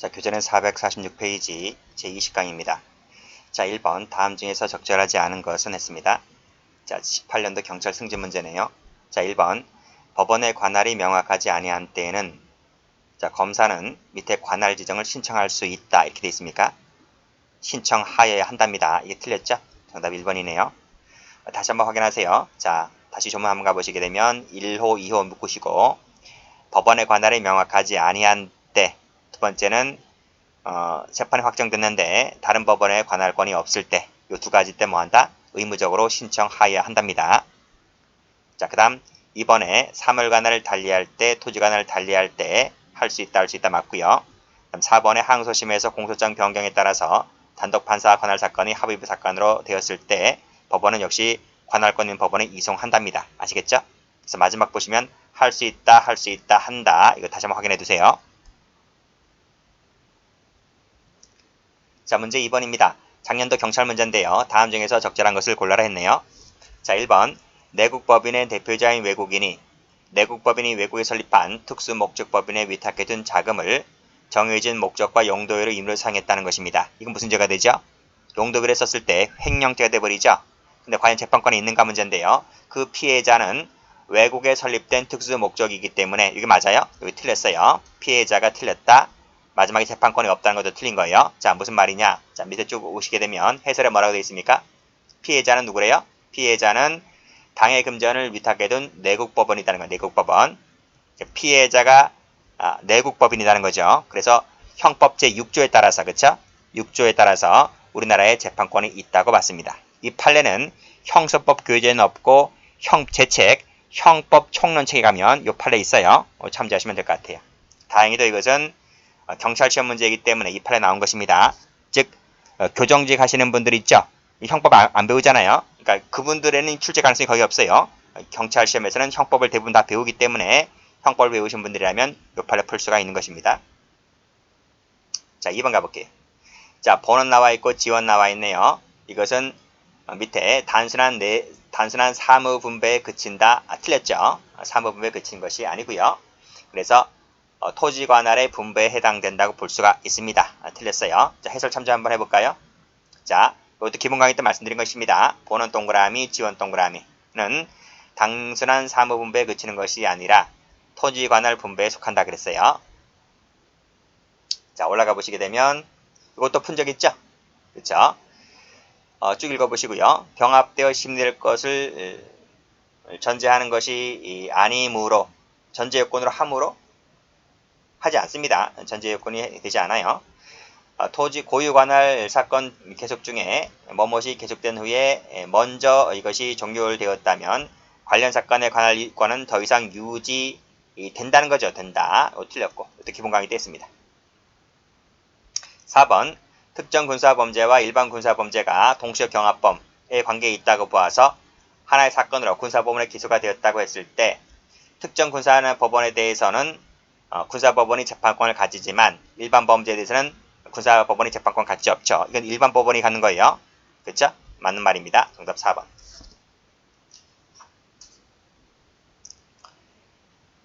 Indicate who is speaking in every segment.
Speaker 1: 자, 교재는 446페이지 제20강입니다. 자, 1번 다음 중에서 적절하지 않은 것은 했습니다. 자, 18년도 경찰 승진 문제네요. 자, 1번 법원의 관할이 명확하지 아니한 때에는 자, 검사는 밑에 관할 지정을 신청할 수 있다 이렇게 되어 있습니까? 신청하여야 한답니다. 이게 틀렸죠? 정답 1번이네요. 다시 한번 확인하세요. 자, 다시 조문 한번 가보시게 되면 1호, 2호 묶으시고 법원의 관할이 명확하지 아니한 때, 두 번째는 재판이 확정됐는데 다른 법원의 관할권이 없을 때, 이 두 가지 때 뭐한다? 의무적으로 신청하여야 한답니다. 자, 그 다음 2번에 사물관할을 달리할 때, 토지관할을 달리할 때 할 수 있다, 할 수 있다 맞고요. 그다음 4번에 항소심에서 공소장 변경에 따라서 단독판사 관할 사건이 합의부 사건으로 되었을 때 법원은 역시 관할권 있는 법원에 이송한답니다. 아시겠죠? 그래서 마지막 보시면 할 수 있다, 할 수 있다, 한다. 이거 다시 한번 확인해 두세요. 자, 문제 2번입니다. 작년도 경찰 문제인데요. 다음 중에서 적절한 것을 골라라 했네요. 자, 1번 내국법인의 대표자인 외국인이 내국법인이 외국에 설립한 특수목적법인에 위탁해둔 자금을 정해진 목적과 용도로 임의로 사용했다는 것입니다. 이건 무슨 죄가 되죠? 용도비를 썼을 때 횡령죄가 돼버리죠. 근데 과연 재판권이 있는가 문제인데요. 그 피해자는 외국에 설립된 특수목적이기 때문에 이게 맞아요? 여기 틀렸어요. 피해자가 틀렸다. 마지막에 재판권이 없다는 것도 틀린 거예요. 자, 무슨 말이냐? 자, 밑에 쭉 오시게 되면 해설에 뭐라고 되어 있습니까? 피해자는 누구래요? 피해자는 당해금전을 위탁해둔 내국법원이라는 거예요. 내국법원. 피해자가 내국법인이라는 거죠. 그래서 형법 제6조에 따라서 그렇죠? 6조에 따라서 우리나라에 재판권이 있다고 봤습니다. 이 판례는 형사법 교재는 없고 재책, 형법 총론책에 가면 이 판례 있어요. 참조하시면 될 것 같아요. 다행히도 이것은 경찰 시험 문제이기 때문에 이 판례 나온 것입니다. 즉 교정직 하시는 분들 있죠? 형법 안 배우잖아요. 그러니까 그분들에는 출제 가능성이 거의 없어요. 경찰 시험에서는 형법을 대부분 다 배우기 때문에 형법을 배우신 분들이라면 이 판례 풀 수가 있는 것입니다. 자, 2번 가볼게요. 자, 번원 나와 있고 지원 나와 있네요. 이것은 밑에 단순한 사무 분배에 그친다. 틀렸죠? 사무 분배에 그친 것이 아니고요. 그래서 토지 관할의 분배에 해당된다고 볼 수가 있습니다. 틀렸어요. 자, 해설 참조 한번 해볼까요? 자, 이것도 기본 강의 때 말씀드린 것입니다. 본원 동그라미, 지원 동그라미는 단순한 사무 분배에 그치는 것이 아니라 토지 관할 분배에 속한다 그랬어요. 자, 올라가 보시게 되면 이것도 푼 적 있죠? 그렇죠? 쭉 읽어보시고요. 병합되어 심리될 것을 전제하는 것이 아니므로 전제 요건으로 함으로 하지 않습니다. 전제 요건이 되지 않아요. 토지 고유 관할 사건 계속 중에 뭐뭇이 계속된 후에 먼저 이것이 종료되었다면 관련 사건의 관할권은 더 이상 유지된다는 거죠. 된다. 틀렸고 이것도 기본 강의 때 했습니다. 4번 특정 군사범죄와 일반 군사범죄가 동시에 경합범의 관계에 있다고 보아서 하나의 사건으로 군사법원에 기소가 되었다고 했을 때 특정 군사법원에 대해서는 군사법원이 재판권을 가지지만 일반 범죄에 대해서는 군사법원이 재판권 갖지 없죠. 이건 일반 법원이 갖는 거예요. 그렇죠? 맞는 말입니다. 정답 4번.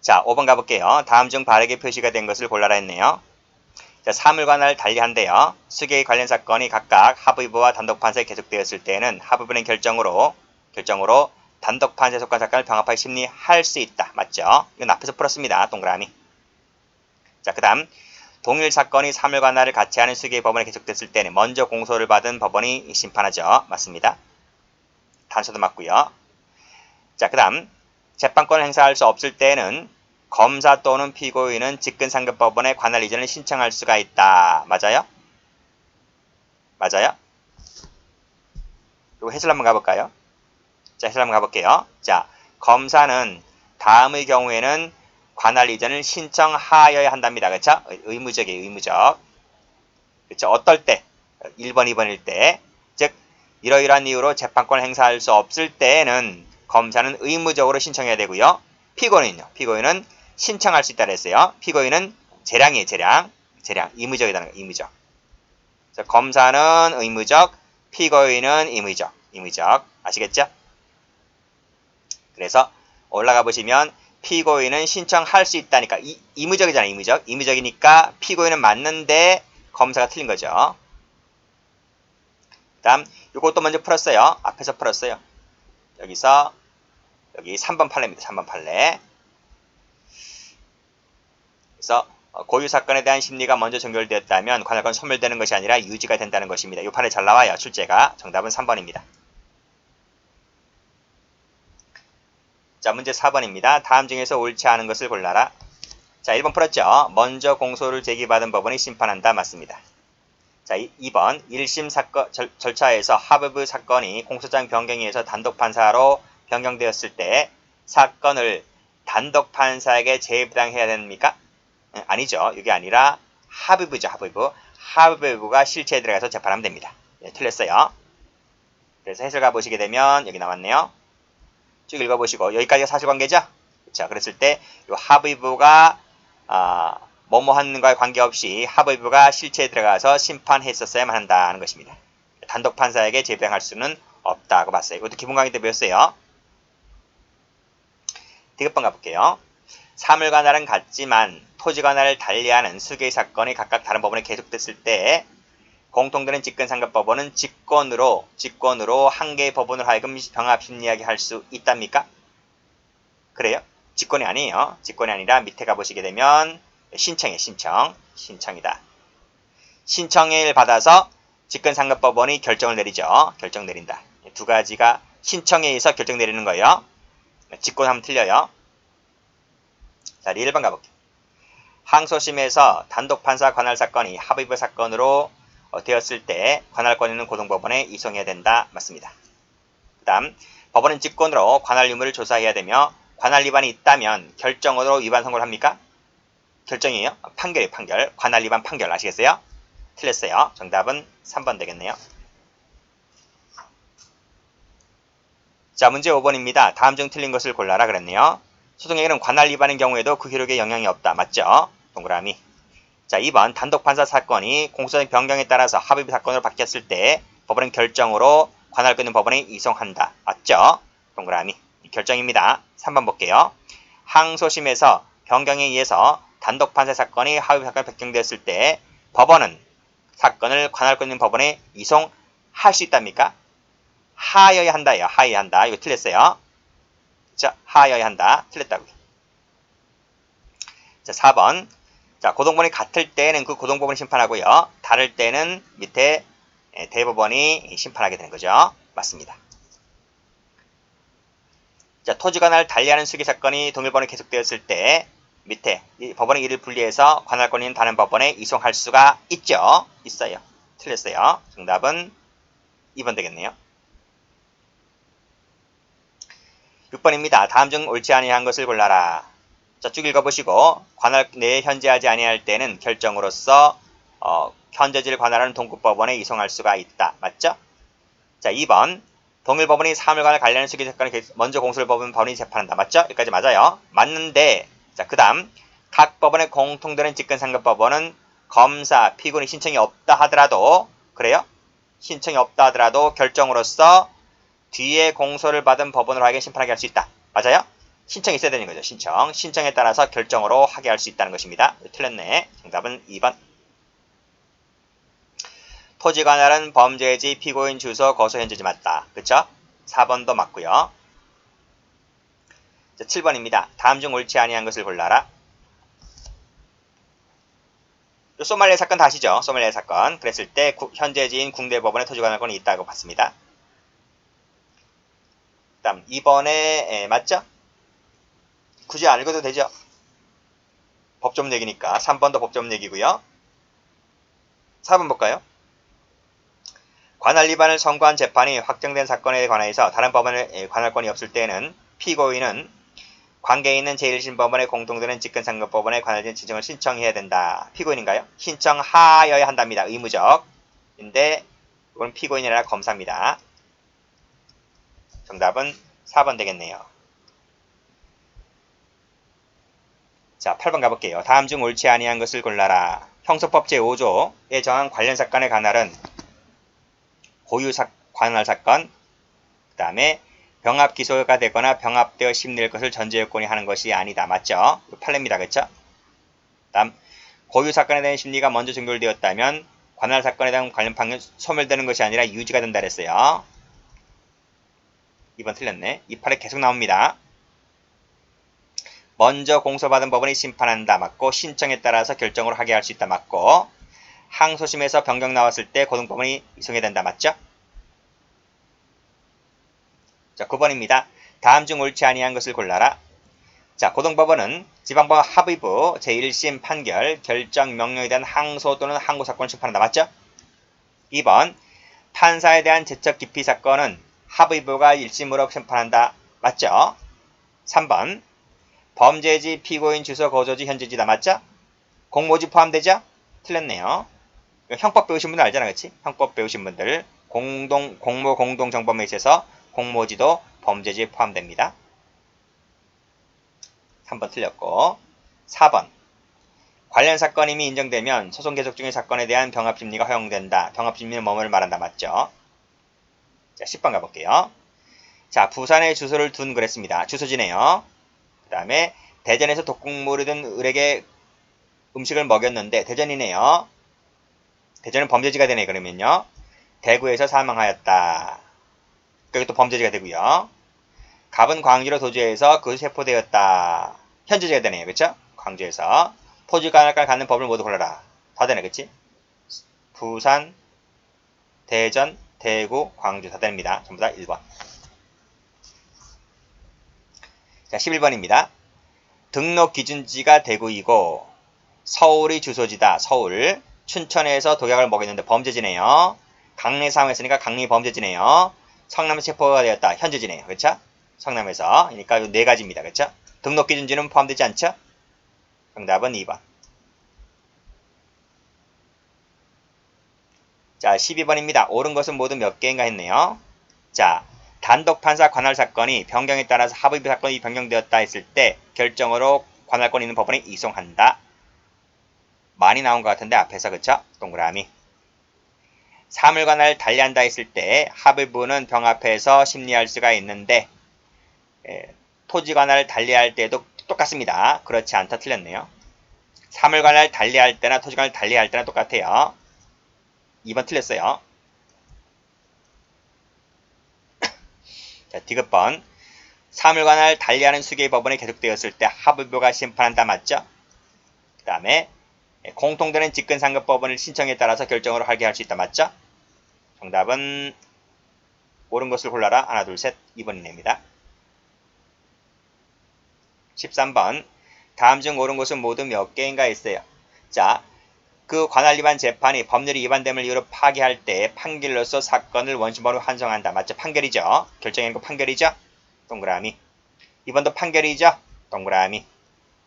Speaker 1: 자, 5번 가볼게요. 다음 중 바르게 표시가 된 것을 골라라 했네요. 자, 사물관할을 달리한데요. 수개의 관련 사건이 각각 합의부와 단독판사에 계속되었을 때에는 합의부는 결정으로 단독판사에 속한 사건을 병합하여 심리할 수 있다. 맞죠? 이건 앞에서 풀었습니다. 동그라미. 자, 그 다음 동일 사건이 사물관할을 같이 하는 수개의 법원에 계속됐을 때는 먼저 공소를 받은 법원이 심판하죠. 맞습니다. 단서도 맞고요. 자, 그 다음 재판권을 행사할 수 없을 때는 검사 또는 피고인은 직근상급법원에 관할 이전을 신청할 수가 있다. 맞아요? 맞아요? 그리고 해설 한번 가볼까요? 자, 해설 한번 가볼게요. 자, 검사는 다음의 경우에는 관할 이전을 신청하여야 한답니다. 그렇죠? 의무적이에요. 의무적. 그렇죠? 어떨 때? 1번, 2번일 때. 즉 이러이러한 이유로 재판권을 행사할 수 없을 때에는 검사는 의무적으로 신청해야 되고요. 피고인은요. 피고인은 신청할 수 있다고 했어요. 피고인은 재량이에요. 재량. 의무적이라는 거예요. 의무적. 검사는 의무적, 피고인은 의무적. 아시겠죠? 그래서 올라가 보시면 피고인은 신청할 수 있다니까. 의무적이잖아, 의무적. 의무적이니까 피고인은 맞는데 검사가 틀린 거죠. 그 다음, 이것도 먼저 풀었어요. 앞에서 풀었어요. 여기서, 여기 3번 판례입니다. 3번 판례. 그래서, 고유 사건에 대한 심리가 먼저 종결되었다면 관할권 소멸되는 것이 아니라 유지가 된다는 것입니다. 이 판에 잘 나와요. 출제가. 정답은 3번입니다. 자, 문제 4번입니다. 다음 중에서 옳지 않은 것을 골라라. 자, 1번 풀었죠? 먼저 공소를 제기받은 법원이 심판한다. 맞습니다. 자, 2번 1심 사건 절차에서 합의부 사건이 공소장 변경에 의해서 단독 판사로 변경되었을 때 사건을 단독 판사에게 재배당해야 됩니까? 아니죠. 이게 아니라 합의부죠. 합의부. 합의부가 실체에 들어가서 재판하면 됩니다. 네, 틀렸어요. 그래서 해설 가보시게 되면 여기 나왔네요. 쭉 읽어보시고 여기까지가 사실관계죠? 그렇죠. 그랬을 때 이 합의부가 뭐뭐 하는 거에 관계없이 합의부가 실체에 들어가서 심판했었어야만 한다는 것입니다. 단독 판사에게 재배당할 수는 없다고 봤어요. 이것도 기본 강의 때 배웠어요. 디귿번 가볼게요. 사물관할은 같지만 토지관할을 달리하는 수개의 사건이 각각 다른 법원에 계속됐을 때 공통되는 직권상급법원은 직권으로 한 개의 법원을 하여금 병합심리하게 할 수 있답니까? 그래요? 직권이 아니에요. 직권이 아니라 밑에 가보시게 되면 신청이에요. 신청이다. 신청을 받아서 직권상급법원이 결정을 내리죠. 결정 내린다. 두 가지가 신청에 의해서 결정 내리는 거예요. 직권하면 틀려요. 자, 1번 가볼게요. 항소심에서 단독판사 관할 사건이 합의부 사건으로 되었을 때 관할권인은 고등법원에 이송해야 된다. 맞습니다. 그 다음 법원은 직권으로 관할 유무를 조사해야 되며 관할 위반이 있다면 결정으로 위반 선고를 합니까? 결정이에요. 판결이에요. 판결. 관할 위반 판결. 아시겠어요? 틀렸어요. 정답은 3번 되겠네요. 자, 문제 5번입니다. 다음 중 틀린 것을 골라라 그랬네요. 소송에게는 관할 위반인 경우에도 그 효력에 영향이 없다. 맞죠? 동그라미. 자, 2번 단독판사 사건이 공소장 변경에 따라서 합의부 사건으로 바뀌었을 때 법원은 결정으로 관할권 있는 법원에 이송한다. 맞죠? 동그라미. 결정입니다. 3번 볼게요. 항소심에서 변경에 의해서 단독판사 사건이 합의부 사건으로 변경되었을 때 법원은 사건을 관할권 있는 법원에 이송할 수 있답니까? 하여야 한다예요. 하여야 한다. 이거 틀렸어요. 자, 하여야 한다. 틀렸다고요. 자, 4번. 자, 고등법원이 같을 때는 그 고등법원이 심판하고요. 다를 때는 밑에 대법원이 심판하게 되는 거죠. 맞습니다. 자, 토지관할을 달리하는 수기 사건이 동일법원에 계속되었을 때 밑에 법원의 이를 분리해서 관할권인 다른 법원에 이송할 수가 있죠. 있어요. 틀렸어요. 정답은 2번 되겠네요. 6번입니다. 다음 중 옳지 아니한 것을 골라라. 자, 쭉 읽어보시고 관할 내에 현재하지 아니할 때는 결정으로서 현재지를 관할하는 동급법원에 이송할 수가 있다. 맞죠? 자, 2번 동일법원이 사물관할 관련 수기 사건을 먼저 공소를 법원 법원이 재판한다. 맞죠? 여기까지 맞아요. 맞는데 자, 그 다음 각 법원의 공통되는 직권상급법원은 검사, 피고인이 신청이 없다 하더라도 그래요? 신청이 없다 하더라도 결정으로서 뒤에 공소를 받은 법원으로 하게 심판하게 할 수 있다. 맞아요? 신청이 있어야 되는 거죠. 신청에 따라서 결정으로 하게 할 수 있다는 것입니다. 틀렸네. 정답은 2번. 토지관할은 범죄지, 피고인 주소, 거소 현재지 맞다. 그쵸? 4번도 맞고요. 자, 7번입니다. 다음 중 옳지 아니한 것을 골라라. 소말리아 사건 다 아시죠? 소말리아 사건. 그랬을 때 현재지인 국내법원에 토지관할권이 있다고 봤습니다. 그 다음 2번에 맞죠? 굳이 안 읽어도 되죠? 법조문 얘기니까 3번도 법조문 얘기고요. 4번 볼까요? 관할 위반을 선고한 재판이 확정된 사건에 관해서 다른 법원의 관할권이 없을 때에는 피고인은 관계에 있는 제1심법원의 공통되는 직권상급법원의 관할된 지정을 신청해야 된다. 피고인인가요? 신청하여야 한답니다. 의무적. 인데 이건 피고인이 아니라 검사입니다. 정답은 4번 되겠네요. 자, 8번 가볼게요. 다음 중 옳지 아니한 것을 골라라. 형소법 제5조에 정한 관련 사건의 관할은 고유 관할 사건, 그 다음에 병합 기소가 되거나 병합되어 심리할 것을 전제 요건이 하는 것이 아니다. 맞죠? 판례입니다. 그렇죠? 다음 고유 사건에 대한 심리가 먼저 종결되었다면 관할 사건에 대한 관련 판결은 소멸되는 것이 아니라 유지가 된다 그랬어요. 2번 틀렸네. 이 판례 계속 나옵니다. 먼저 공소받은 법원이 심판한다. 맞고 신청에 따라서 결정으로 하게 할 수 있다. 맞고 항소심에서 변경 나왔을 때 고등법원이 이송해야 된다. 맞죠? 자, 9번입니다. 다음 중 옳지 아니한 것을 골라라. 자, 고등법원은 지방법 합의부 제1심 판결 결정 명령에 대한 항소 또는 항고사건을 심판한다. 맞죠? 2번 판사에 대한 제적 기피 사건은 합의부가 1심으로 심판한다. 맞죠? 3번 범죄지 피고인 주소 거주지 현재지다. 맞죠? 공모지 포함되죠? 틀렸네요. 형법 배우신 분들 알잖아. 그치? 형법 배우신 분들 공모 공동정범에 있어서 공모지도 범죄지에 포함됩니다. 3번 틀렸고 4번 관련 사건이 이미 인정되면 소송 계속 중의 사건에 대한 병합심리가 허용된다. 병합심리는 뭐뭐를 말한다. 맞죠? 자, 10번 가볼게요. 자, 부산에 주소를 둔 그랬습니다. 주소지네요. 그 다음에 대전에서 독국물이 든 을에게 음식을 먹였는데 대전이네요. 대전은 범죄지가 되네. 그러면요. 대구에서 사망하였다. 여기 또 범죄지가 되고요. 갑은 광주로 도주해서 그 체포되었다. 현재지가 되네요. 그쵸? 광주에서 토지관할까를 갖는 법을 모두 골라라. 다 되네. 그치? 부산, 대전, 대구, 광주 다 됩니다. 전부 다 1번. 자, 11번입니다. 등록 기준지가 대구이고 서울이 주소지다. 서울. 춘천에서 독약을 먹였는데 범죄지네요. 강릉에 사망했으니까 강릉이 범죄지네요. 성남에서 체포가 되었다. 현재지네요. 그쵸? 성남에서. 그러니까 이 네 가지입니다. 그쵸? 등록 기준지는 포함되지 않죠? 정답은 2번. 자, 12번입니다. 옳은 것은 모두 몇 개인가 했네요. 자, 단독 판사 관할 사건이 변경에 따라서 합의부 사건이 변경되었다 했을 때 결정으로 관할권 있는 법원에 이송한다. 많이 나온 것 같은데 앞에서 그쵸? 동그라미. 사물관할 달리한다 했을 때 합의부는 병합해서 심리할 수가 있는데 토지관할 달리할 때도 똑같습니다. 그렇지 않다 틀렸네요. 사물관할 달리할 때나 토지관할 달리할 때나 똑같아요. 2번 틀렸어요. 자, 디귿번. 사물관할 달리하는 수개의 법원이 계속되었을 때 합의부가 심판한다. 맞죠? 그 다음에 공통되는 직근상급법원을 신청에 따라서 결정으로 하게 할 수 있다. 맞죠? 정답은 옳은 것을 골라라. 하나, 둘, 셋. 2번이네입니다. 13번. 다음 중 옳은 것은 모두 몇 개인가 했어요. 자, 그 관할 위반 재판이 법률이 위반됨을 이유로 파기할 때 판결로서 사건을 원심으로 환송한다. 맞죠? 판결이죠. 결정하는 거 판결이죠. 동그라미. 2번도 판결이죠. 동그라미.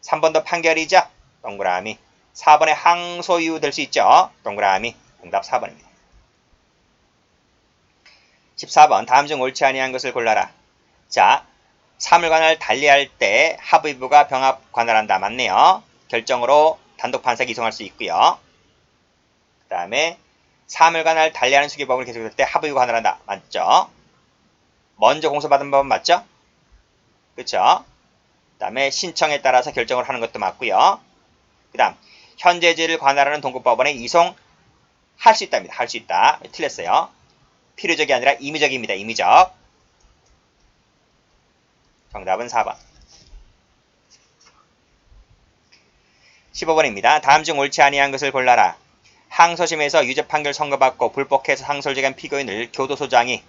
Speaker 1: 3번도 판결이죠. 동그라미. 4번에 항소 이유 될 수 있죠. 동그라미. 정답 4번입니다. 14번. 다음 중 옳지 아니한 것을 골라라. 자, 사물관할 달리할 때 합의부가 병합 관할한다. 맞네요. 결정으로 단독 판사가 이송할 수 있고요. 그 다음에 사물관할 달리하는 수기법을 계속할 때 합의부가 관할한다. 맞죠? 먼저 공소받은 법은 맞죠? 그쵸? 그 다음에 신청에 따라서 결정을 하는 것도 맞고요. 그 다음 현재지를 관할하는 동급법원에 이송할 수 있답니다. 할 수 있다. 틀렸어요. 필요적이 아니라 임의적입니다. 임의적. 정답은 4번. 15번입니다. 다음 중 옳지 아니한 것을 골라라. 항소심에서 유죄 판결 선고받고 불복해서 항소를 제기한 피고인을 교도소장이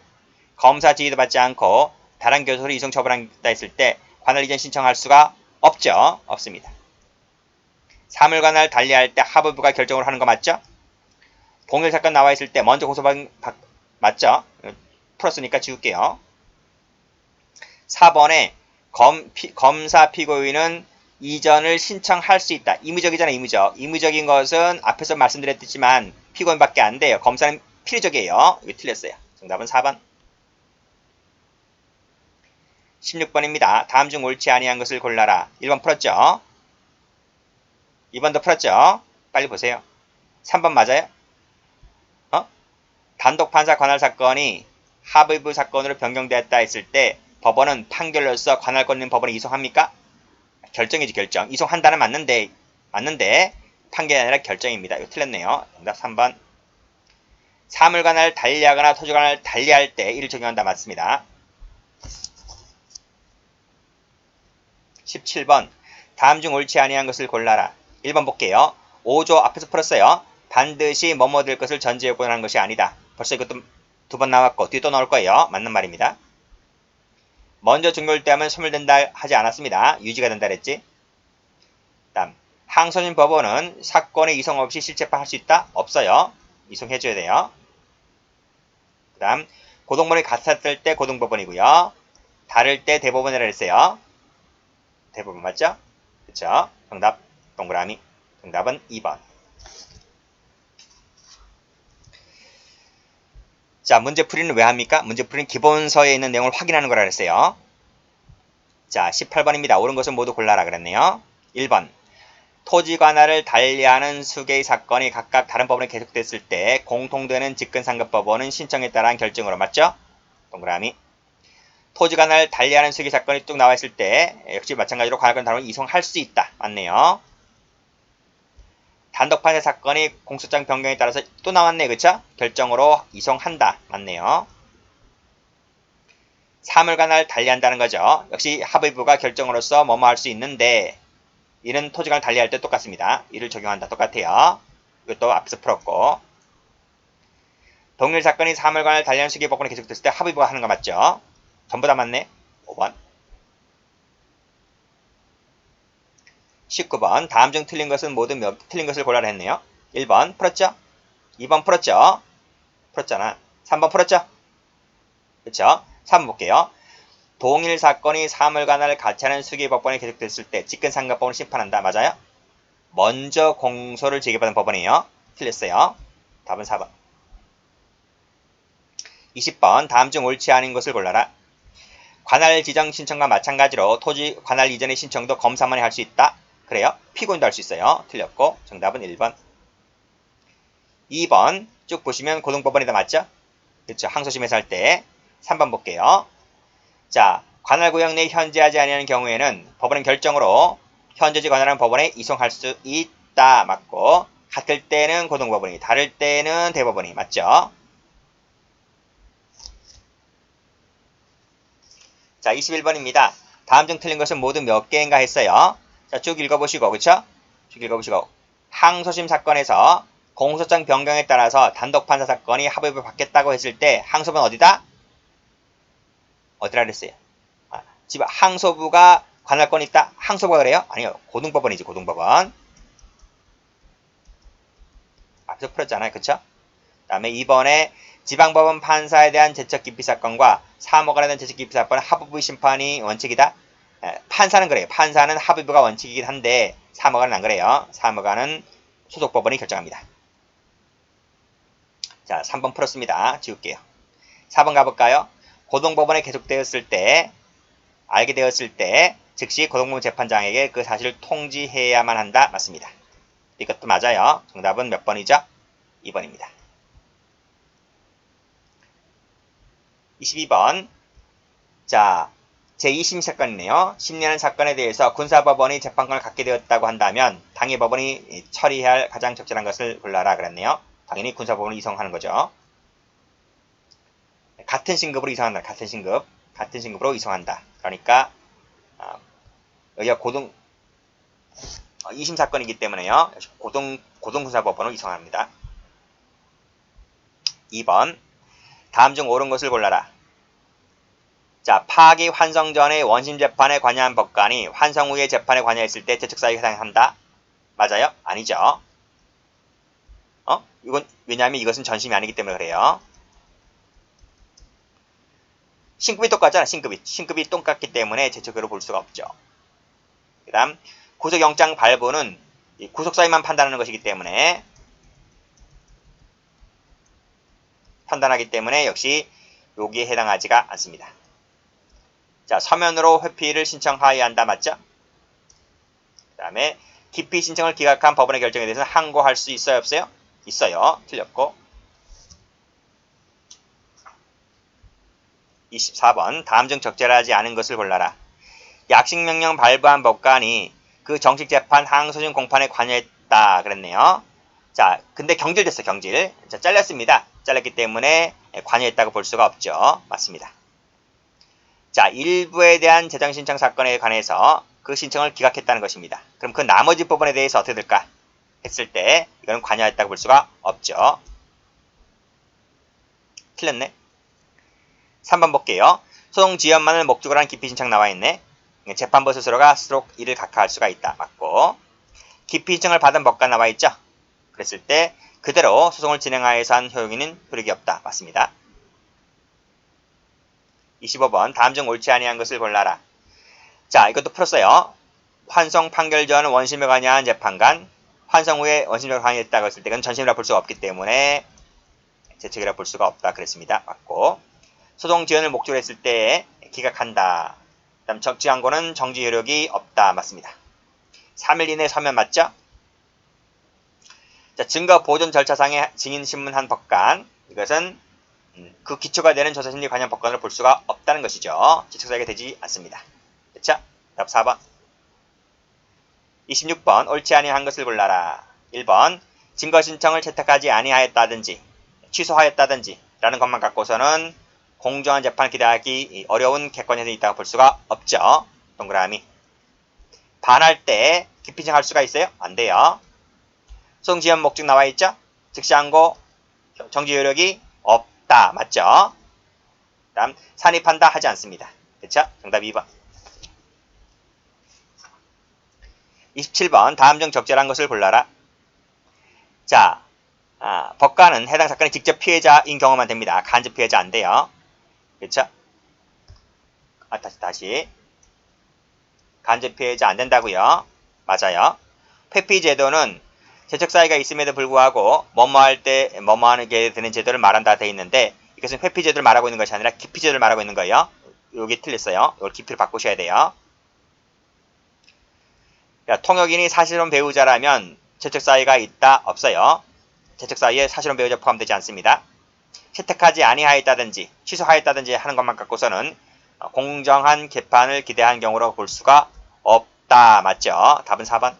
Speaker 1: 검사 지휘도 받지 않고 다른 교도소로 이송 처분한다 했을 때 관할 이전 신청할 수가 없죠. 없습니다. 사물관할 달리할 때 합의부가 결정을 하는 거 맞죠? 동일 사건 나와 있을 때 먼저 공소받은 맞죠? 풀었으니까 지울게요. 4번에 검사 피고인은 이전을 신청할 수 있다. 임의적이잖아요. 임의적. 임의적인 것은 앞에서 말씀드렸지만 피고인밖에 안 돼요. 검사는 필요적이에요. 이거 틀렸어요. 정답은 4번. 16번입니다. 다음 중 옳지 아니한 것을 골라라. 1번 풀었죠? 2번도 풀었죠? 빨리 보세요. 3번 맞아요? 단독 판사 관할 사건이 합의부 사건으로 변경되었다 했을 때 법원은 판결로서 관할권 있는 법원에 이송합니까? 결정이지 결정. 이송한다는 맞는데 판결이 아니라 결정입니다. 이거 틀렸네요. 정답 3번. 사물관을 달리하거나 토지관을 달리할 때 이를 적용한다. 맞습니다. 17번. 다음 중 옳지 아니한 것을 골라라. 1번 볼게요. 5조 앞에서 풀었어요. 반드시 뭐뭐 될 것을 전제 요건을 하는 것이 아니다. 벌써 이것도 두 번 나왔고 뒤에 또 나올 거예요. 맞는 말입니다. 먼저 종결되면 소멸된다 하지 않았습니다. 유지가 된다 그랬지. 다음 항소심 법원은 사건의 이송 없이 실체화할 수 있다? 없어요. 이송해줘야 돼요. 그 다음 고등법원이 같았을 때 고등법원이고요. 다를 때 대법원이라 했어요. 대법원 맞죠? 그쵸? 정답 동그라미. 정답은 2번. 자, 문제풀이는 왜 합니까? 문제풀이는 기본서에 있는 내용을 확인하는 거라 그랬어요. 자, 18번입니다. 옳은 것은 모두 골라라 그랬네요. 1번. 토지 관할을 달리하는 수개의 사건이 각각 다른 법원에 계속됐을 때 공통되는 직근상급법원은 신청에 따른 결정으로 맞죠? 동그라미. 토지 관할을 달리하는 수개의 사건이 뚝 나와 있을 때 역시 마찬가지로 관할권 다름을 이송할 수 있다. 맞네요. 단독 판세 사건이 공소장 변경에 따라서 또 나왔네. 그쵸? 결정으로 이송한다. 맞네요. 사물관할 달리한다는 거죠. 역시 합의부가 결정으로서 뭐뭐 할 수 있는데 이는 토지관을 달리할 때 똑같습니다. 이를 적용한다. 똑같아요. 이것도 앞에서 풀었고. 동일 사건이 사물관을 달리하는 수기 법원에 계속됐을 때 합의부가 하는 거 맞죠? 전부 다 맞네. 5번. 19번. 다음 중 틀린 것은 모두 틀린 것을 골라라 했네요. 1번 풀었죠? 2번 풀었죠? 풀었잖아. 3번 풀었죠? 그쵸? 3번 볼게요. 동일 사건이 사물관할을 같이 하는 수기법원에 계속됐을 때 직근상급법원을 심판한다. 맞아요? 먼저 공소를 제기받은 법원이에요. 틀렸어요. 답은 4번. 20번. 다음 중 옳지 않은 것을 골라라. 관할 지정 신청과 마찬가지로 토지 관할 이전의 신청도 검사만이 할 수 있다. 그래요? 피고인도 할 수 있어요. 틀렸고 정답은 1번. 2번. 쭉 보시면 고등법원이다. 맞죠? 그렇죠. 항소심에서 할 때. 3번 볼게요. 자, 관할구역 내에 현재하지 아니하는 경우에는 법원은 결정으로 현재지 관할하는 법원에 이송할 수 있다. 맞고 같을 때는 고등법원이, 다를 때는 대법원이. 맞죠? 자, 21번입니다. 다음 중 틀린 것은 모두 몇 개인가 했어요. 자, 쭉 읽어보시고, 그쵸? 쭉 읽어보시고. 항소심 사건에서 공소장 변경에 따라서 단독 판사 사건이 합의를 받겠다고 했을 때 항소부는 어디다? 어디라 그랬어요? 집 항소부가 관할권이 있다? 항소부가 그래요? 아니요. 고등법원이지, 고등법원. 앞에서 풀었잖아요. 그쵸? 그 다음에 이번에 지방법원 판사에 대한 제척기피 사건과 사무관에 대한 제척기피 사건은 합의부 심판이 원칙이다. 판사는 그래요. 판사는 합의부가 원칙이긴 한데 사무관은 안 그래요. 사무관은 소속법원이 결정합니다. 자, 3번 풀었습니다. 지울게요. 4번 가볼까요? 고등법원에 계속되었을 때, 알게 되었을 때 즉시 고등법원 재판장에게 그 사실을 통지해야만 한다. 맞습니다. 이것도 맞아요. 정답은 몇 번이죠? 2번입니다. 22번. 자, 제2심 사건이네요. 심리하는 사건에 대해서 군사법원이 재판권을 갖게 되었다고 한다면 당해법원이 처리해야 할 가장 적절한 것을 골라라 그랬네요. 당연히 군사법원을 이송하는 거죠. 같은 신급으로 이송한다. 같은 신급. 같은 신급으로 이송한다. 그러니까 여기가 고등 2심 사건이기 때문에요. 고등군사법원으로 이송합니다. 2번. 다음 중 옳은 것을 골라라. 자, 파기 환송 전에 원심 재판에 관여한 법관이 환송 후에 재판에 관여했을 때 재척사유에 해당한다. 맞아요? 아니죠. 이건 왜냐하면 이것은 전심이 아니기 때문에 그래요. 신급이 똑같잖아. 신급이 똑같기 때문에 재척으로 볼 수가 없죠. 그 다음 구속영장 발부는 구속사유만 판단하는 것이기 때문에 역시 여기에 해당하지가 않습니다. 자, 서면으로 회피를 신청하여야 한다. 맞죠? 그 다음에 기피 신청을 기각한 법원의 결정에 대해서는 항고할 수 있어요? 없어요? 있어요. 틀렸고. 24번 다음 중 적절하지 않은 것을 골라라. 약식명령 발부한 법관이 그 정식재판 항소심 공판에 관여했다 그랬네요. 자, 근데 경질됐어, 경질. 자, 잘렸습니다. 잘렸기 때문에 관여했다고 볼 수가 없죠. 맞습니다. 자, 일부에 대한 재정신청 사건에 관해서 그 신청을 기각했다는 것입니다. 그럼 그 나머지 부분에 대해서 어떻게 될까? 했을 때 이거는 관여했다고 볼 수가 없죠. 틀렸네. 3번 볼게요. 소송 지연만을 목적으로 한 기피 신청 나와 있네. 재판부 스스로가 이를 각하할 수가 있다. 맞고. 기피 신청을 받은 법과 나와 있죠. 그랬을 때 그대로 소송을 진행하여서 한 효력이 없다. 맞습니다. 25번 다음 중 옳지 아니한 것을 골라라. 자, 이것도 풀었어요. 환송 판결 전 원심에 관여한 재판관, 환송 후에 원심에 관여했다고 했을 때 그건 전심이라 볼 수가 없기 때문에 재책이라 볼 수가 없다. 그랬습니다. 맞고. 소송 지연을 목적으로 했을 때 기각한다. 그다음 적지항고는 정지 효력이 없다. 맞습니다. 3일 이내 서면 맞죠? 자, 증거 보존 절차상의 증인 신문한 법관. 이것은 그 기초가 되는 조사심리 관련 법관을 볼 수가 없다는 것이죠. 지적사유가 되지 않습니다. 그쵸? 답 4번. 26번 옳지 아니한 것을 골라라. 1번 증거 신청을 채택하지 아니하였다든지 취소하였다든지 라는 것만 갖고서는 공정한 재판을 기대하기 어려운 객관성이 있다고 볼 수가 없죠. 동그라미. 반할 때 기피 신청할 수가 있어요? 안 돼요. 소송 지연 목적 나와 있죠? 즉시 항고 정지 효력이 없다. 맞죠? 다음 산입한다 하지 않습니다. 그쵸? 정답 2번. 27번 다음 중 적절한 것을 골라라. 자, 법관은 해당 사건의 직접 피해자인 경우만 됩니다. 간접 피해자 안 돼요. 그쵸? 다시. 간접 피해자 안 된다고요. 맞아요. 회피 제도는 재적 사유가 있음에도 불구하고 뭐뭐할 때 뭐뭐하게 되는 제도를 말한다 돼 있는데 이것은 회피 제도를 말하고 있는 것이 아니라 기피 제도를 말하고 있는 거예요. 여기 틀렸어요. 이걸 기피를 바꾸셔야 돼요. 통역인이 사실혼 배우자라면 재적 사유가 있다 없어요. 재적 사유에 사실혼 배우자 포함되지 않습니다. 채택하지 아니하였다든지 취소하였다든지 하는 것만 갖고서는 공정한 개판을 기대한 경우로 볼 수가 없다. 맞죠? 답은 4번.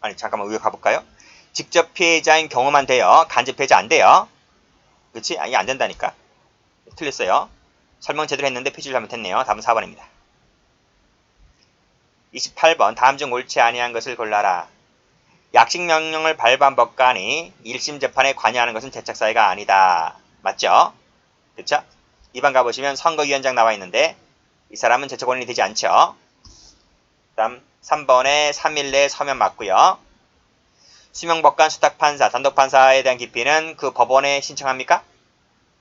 Speaker 1: 아니 잠깐만 위에 가볼까요? 직접 피해자인 경우만 돼요. 간접 피해자 안 돼요. 그렇지? 이게 안 된다니까. 틀렸어요. 설명 제대로 했는데 표시를 잘못했네요. 답은 4번입니다. 28번 다음 중 옳지 아니한 것을 골라라. 약식명령을 발부한 법관이 1심 재판에 관여하는 것은 재책사유가 아니다. 맞죠? 그쵸? 2번 가보시면 선거위원장 나와 있는데 이 사람은 재책원인이 되지 않죠. 다음 3번에 3일 내에 서면 맞고요. 수명법관, 수탁판사, 단독판사에 대한 기피는 그 법원에 신청합니까?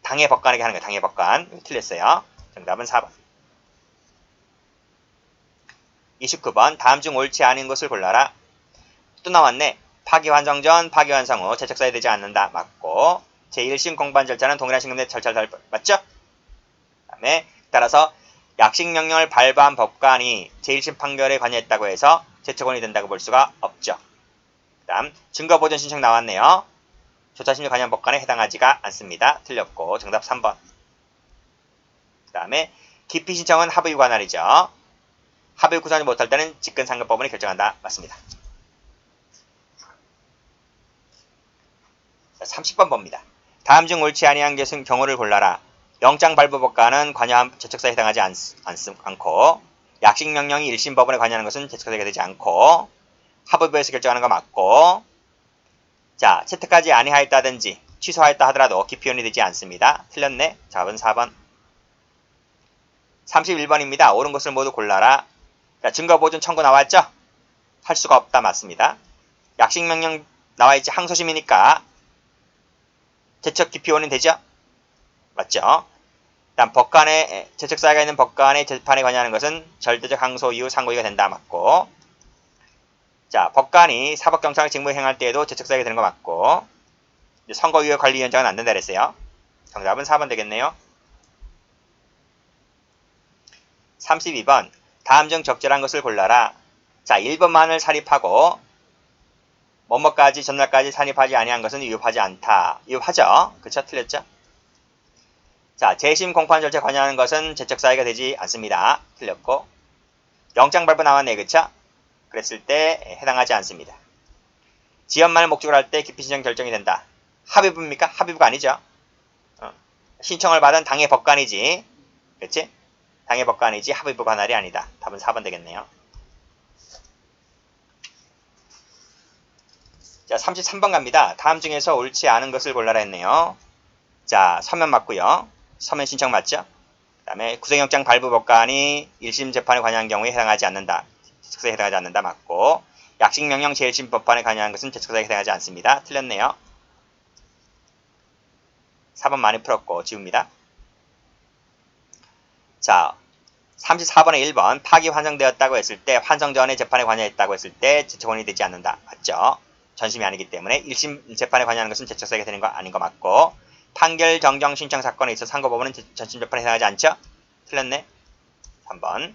Speaker 1: 당해 법관에게 하는 거예요. 당해 법관. 틀렸어요. 정답은 4번. 29번 다음 중 옳지 않은 것을 골라라. 또 나왔네. 파기환송 전, 파기환송 후 재책사유 되지 않는다. 맞고 제1심 공판 절차는 동일한 신금 내 절차를 맞죠? 그 다음에 따라서 약식명령을 발부한 법관이 제1심 판결에 관여했다고 해서 재책원이 된다고 볼 수가 없죠. 그 다음 증거보존 신청 나왔네요. 조차심리 관련 법관에 해당하지가 않습니다. 틀렸고 정답 3번. 그 다음에 기피 신청은 합의 관할이죠. 합의 구성하지 못할 때는 직권상급법원이 결정한다. 맞습니다. 30번 봅니다. 다음 중 옳지 아니한 경우를 골라라. 영장 발부 법관은 관여한 재책사유에 해당하지 않고 약식명령이 1심 법원에 관여하는 것은 재책사유가 되지 않고 합의부에서 결정하는 거 맞고 자 채택하지 아니하였다든지 취소하였다 하더라도 기피원이 되지 않습니다. 틀렸네. 답은 4번. 31번입니다. 옳은 것을 모두 골라라. 자, 증거보존 청구 나왔죠? 할 수가 없다. 맞습니다. 약식명령 나와있지. 항소심이니까 재척 기피원이 되죠? 맞죠? 다음 법관의 재척사유가 있는 법관의 재판에 관여하는 것은 절대적 항소 이후 상고이가 된다. 맞고 자 법관이 사법경찰 직무 행할 때에도 재척사유가 되는 거 맞고 선거위원 관리위원장은 안 된다 그랬어요. 정답은 4번 되겠네요. 32번 다음 중 적절한 것을 골라라. 자 1번만을 사립하고 뭐뭐까지 전날까지 산입하지 아니한 것은 위법하지 않다. 위법하죠? 그쵸? 틀렸죠? 자, 재심 공판 절차에 관여하는 것은 제척사유가 되지 않습니다. 틀렸고. 영장 발부 나왔네. 그쵸? 그랬을 때 해당하지 않습니다. 지연말 목적을 할 때 기피 신청 결정이 된다. 합의부입니까? 합의부가 아니죠. 신청을 받은 당의 법관이지. 그치? 당의 법관이지 합의부 관할이 아니다. 답은 4번 되겠네요. 자, 33번 갑니다. 다음 중에서 옳지 않은 것을 골라라 했네요. 자, 서면 맞고요. 서면 신청 맞죠? 그 다음에 구속영장 발부 법관이 1심 재판에 관여한 경우에 해당하지 않는다. 제척사유에 해당하지 않는다. 맞고, 약식명령 제1심 법관에 관여한 것은 제척사유에 해당하지 않습니다. 틀렸네요. 4번 많이 풀었고 지웁니다. 자, 34번에 1번 파기 환송되었다고 했을 때 환송 전에 재판에 관여했다고 했을 때 제척원이 되지 않는다. 맞죠? 전심이 아니기 때문에 1심 재판에 관여하는 것은 제척사유가 되는 거 아닌 거 맞고, 판결 정정 신청 사건에 있어 상고법원은 전심 재판에 해당하지 않죠? 틀렸네. 3번.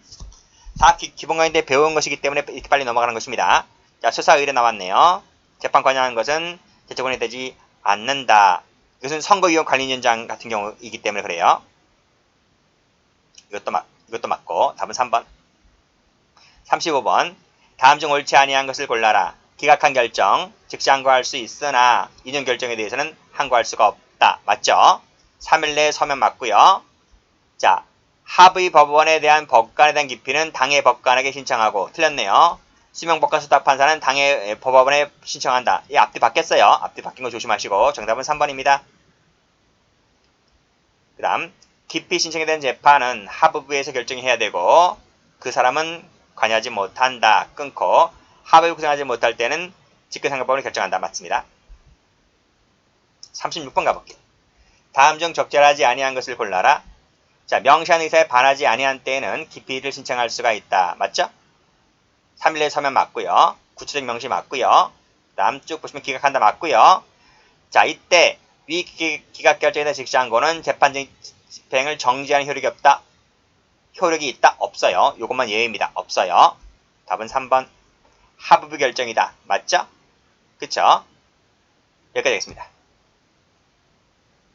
Speaker 1: 다 기본관인데 배운 것이기 때문에 이렇게 빨리 넘어가는 것입니다. 자, 수사 의뢰 나왔네요. 재판 관여하는 것은 제척원이 되지 않는다. 이것은 선거위원 관리위원장 같은 경우이기 때문에 그래요. 이것도 맞고 답은 3번. 35번. 다음 중 옳지 아니한 것을 골라라. 기각한 결정, 즉시 항고할 수 있으나 이전 결정에 대해서는 항고할 수가 없다. 맞죠? 3일 내에 서면 맞고요. 자, 합의 법원에 대한 법관에 대한 기피는 당의 법관에게 신청하고 틀렸네요. 수명법관 수탁판사는 당의 법원에 신청한다. 이 앞뒤 바뀌었어요. 앞뒤 바뀐 거 조심하시고 정답은 3번입니다. 그 다음 기피 신청에 대한 재판은 합의부에서 결정해야 되고 그 사람은 관여하지 못한다. 끊고 합의를 구성하지 못할 때는 직권상고법원이 결정한다. 맞습니다. 36번 가볼게요. 다음 중 적절하지 아니한 것을 골라라. 자, 명시한 의사에 반하지 아니한 때에는 기피를 신청할 수가 있다. 맞죠? 3일 내에 서면 맞고요. 구체적 명시 맞고요. 그 다음 쭉 보시면 기각한다 맞고요. 자, 이때 위 기각 결정에 대한 즉시 항고는 재판 집행을 정지하는 효력이 없다. 효력이 있다. 없어요. 요것만 예외입니다. 없어요. 답은 3번. 합의부 결정이다. 맞죠? 그쵸? 여기까지 하겠습니다.